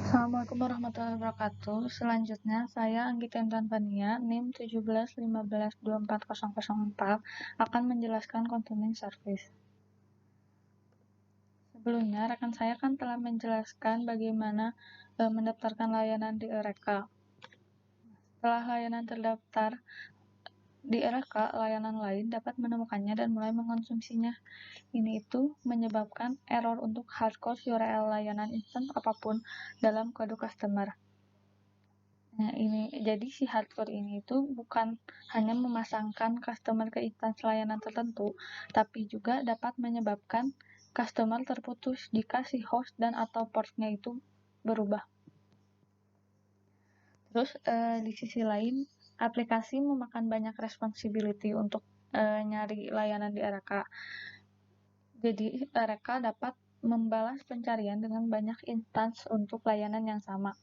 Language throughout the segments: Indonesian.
Assalamualaikum warahmatullahi wabarakatuh. Selanjutnya, saya Anggita Fania, NIM 1715124004, akan menjelaskan continuing service. Sebelumnya, rekan saya kan telah menjelaskan bagaimana mendaftarkan layanan di Eureka. Setelah layanan terdaftar di Eureka, layanan lain dapat menemukannya dan mulai mengonsumsinya. Ini itu menyebabkan error untuk hardcode URL layanan instance apapun dalam kode customer. Nah, jadi si hardcore ini itu bukan hanya memasangkan customer ke instansi layanan tertentu, tapi juga dapat menyebabkan customer terputus jika si host dan atau portnya itu berubah. Terus di sisi lain, aplikasi memakan banyak responsibility untuk nyari layanan di RK. Jadi RK dapat membalas pencarian dengan banyak instance untuk layanan yang sama.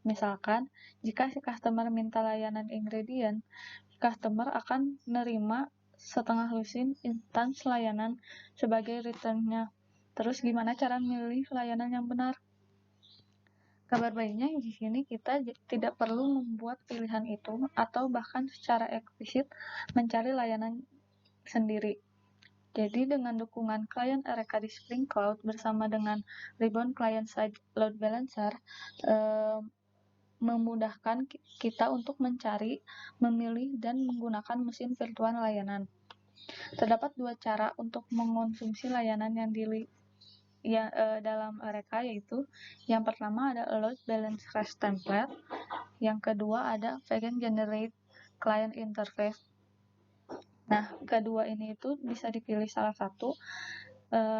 Misalkan, jika si customer minta layanan ingredient, customer akan nerima setengah lusin instance layanan sebagai return-nya. Terus gimana cara milih layanan yang benar? Kabar baiknya di sini kita tidak perlu membuat pilihan itu atau bahkan secara eksplisit mencari layanan sendiri. Jadi dengan dukungan klien Eureka di Spring Cloud bersama dengan Ribbon Client Side Load Balancer, memudahkan kita untuk mencari, memilih, dan menggunakan mesin virtual layanan. Terdapat dua cara untuk mengonsumsi layanan yang dalam Eureka, yaitu yang pertama ada Load Balance REST Template, yang kedua ada Vegan Generate Client Interface. Nah, kedua ini itu bisa dipilih salah satu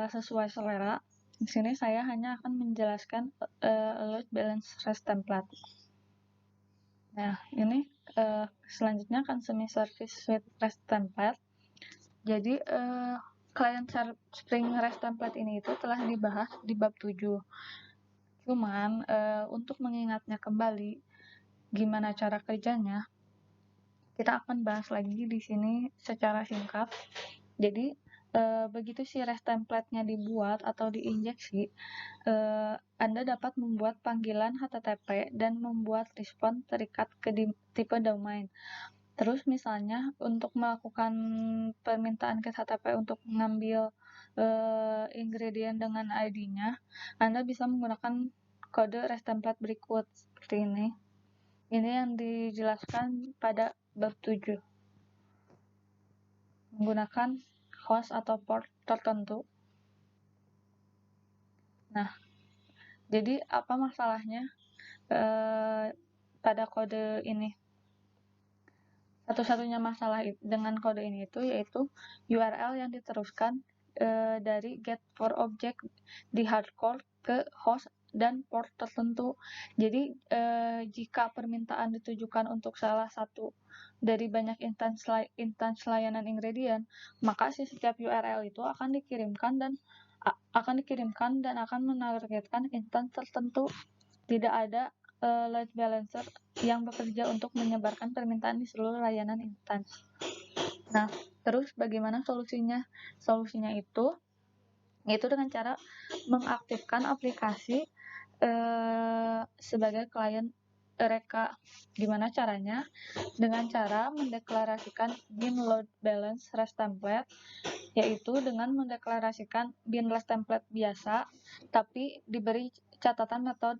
sesuai selera. Di sini saya hanya akan menjelaskan Load Balance REST Template. Nah, ini selanjutnya akan semi-service with REST template. Jadi, client Spring REST template ini itu telah dibahas di bab 7. Cuman, untuk mengingatnya kembali, gimana cara kerjanya, kita akan bahas lagi di sini secara singkat. Jadi, begitu si REST template-nya dibuat atau diinjeksi, Anda dapat membuat panggilan HTTP dan membuat respon terikat ke tipe domain. Terus misalnya untuk melakukan permintaan get HTTP untuk mengambil ingredient dengan ID-nya, Anda bisa menggunakan kode REST template berikut seperti ini. Ini yang dijelaskan pada bab 7. Menggunakan host atau port tertentu. Nah, jadi apa masalahnya pada kode ini? Satu-satunya masalah dengan kode ini itu yaitu URL yang diteruskan dari get for object di hardcore ke host dan port tertentu. Jadi jika permintaan ditujukan untuk salah satu dari banyak instansi layanan ingredient, maka si setiap URL itu akan dikirimkan dan akan menargetkan instansi tertentu. Tidak ada load balancer yang bekerja untuk menyebarkan permintaan di seluruh layanan instansi. Nah, terus bagaimana solusinya? Solusinya itu dengan cara mengaktifkan aplikasi sebagai klien Eureka. Gimana caranya? Dengan cara mendeklarasikan bin load balance REST template, yaitu dengan mendeklarasikan bin REST template biasa, tapi diberi catatan metode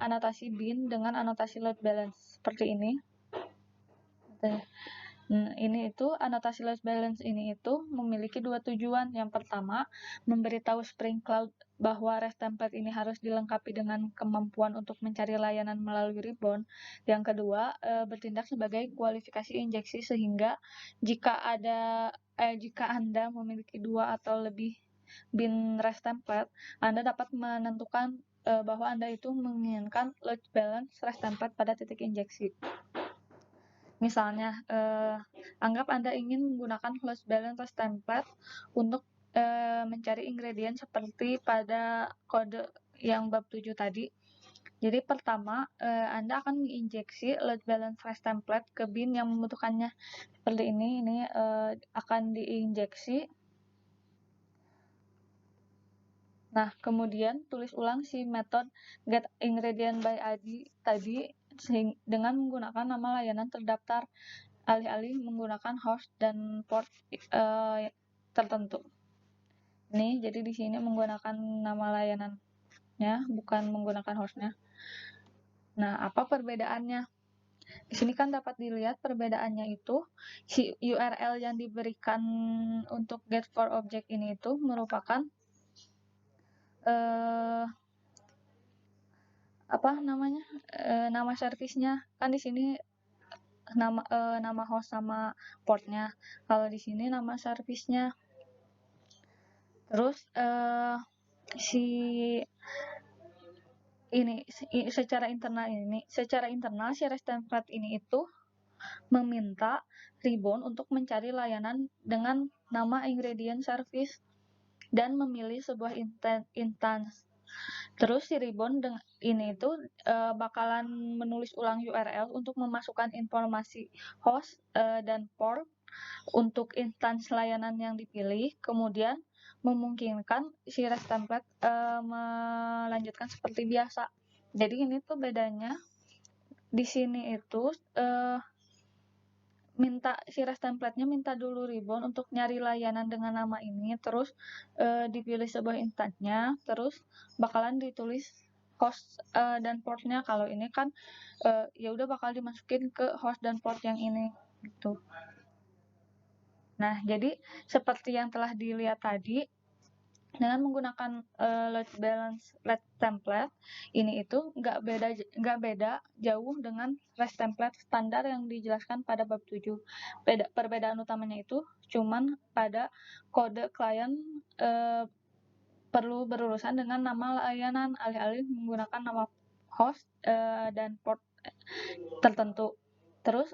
anotasi bin dengan anotasi load balance seperti ini. Ini itu anotasi load balance ini itu memiliki dua tujuan. Yang pertama, memberitahu Spring Cloud bahwa REST template ini harus dilengkapi dengan kemampuan untuk mencari layanan melalui Ribbon. Yang kedua, bertindak sebagai kualifikasi injeksi sehingga jika Anda memiliki dua atau lebih bin REST template, Anda dapat menentukan bahwa Anda itu menginginkan load balance REST template pada titik injeksi. Misalnya, anggap Anda ingin menggunakan load balance REST template untuk mencari ingredient seperti pada kode yang bab 7 tadi. Jadi pertama, Anda akan menginjeksi load balance REST template ke bin yang membutuhkannya. Seperti ini akan diinjeksi. Nah, kemudian tulis ulang si metode get ingredient by ID tadi dengan menggunakan nama layanan terdaftar alih-alih menggunakan host dan port tertentu. Nih, jadi di sini menggunakan nama layanannya, bukan menggunakan hostnya. Nah, apa perbedaannya? Di sini kan dapat dilihat perbedaannya itu si URL yang diberikan untuk get for object ini itu merupakan apa namanya nama servisnya. Kan di sini nama host sama portnya. Kalau di sini nama servisnya. Terus si ini secara internal si REST template ini itu meminta Ribbon untuk mencari layanan dengan nama ingredient service dan memilih sebuah instance. Terus si Ribbon ini itu bakalan menulis ulang URL untuk memasukkan informasi host dan port untuk instance layanan yang dipilih, kemudian memungkinkan si REST template melanjutkan seperti biasa. Jadi ini tuh bedanya di sini itu minta si REST template-nya minta dulu Ribbon untuk nyari layanan dengan nama ini, terus dipilih sebuah instance-nya, terus bakalan ditulis host dan port-nya. Kalau ini kan ya udah bakal dimasukin ke host dan port yang ini gitu. Nah, jadi seperti yang telah dilihat tadi, dengan menggunakan load balance REST template ini itu nggak beda jauh dengan REST template standar yang dijelaskan pada bab 7. Perbedaan utamanya itu cuman pada kode klien perlu berurusan dengan nama layanan alih-alih menggunakan nama host dan port tertentu. Terus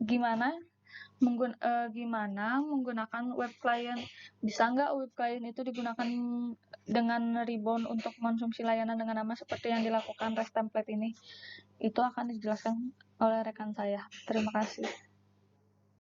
gimana menggunakan web client? Bisa nggak web client itu digunakan dengan Ribbon untuk konsumsi layanan dengan nama seperti yang dilakukan REST template ini? Itu akan dijelaskan oleh rekan saya. Terima kasih.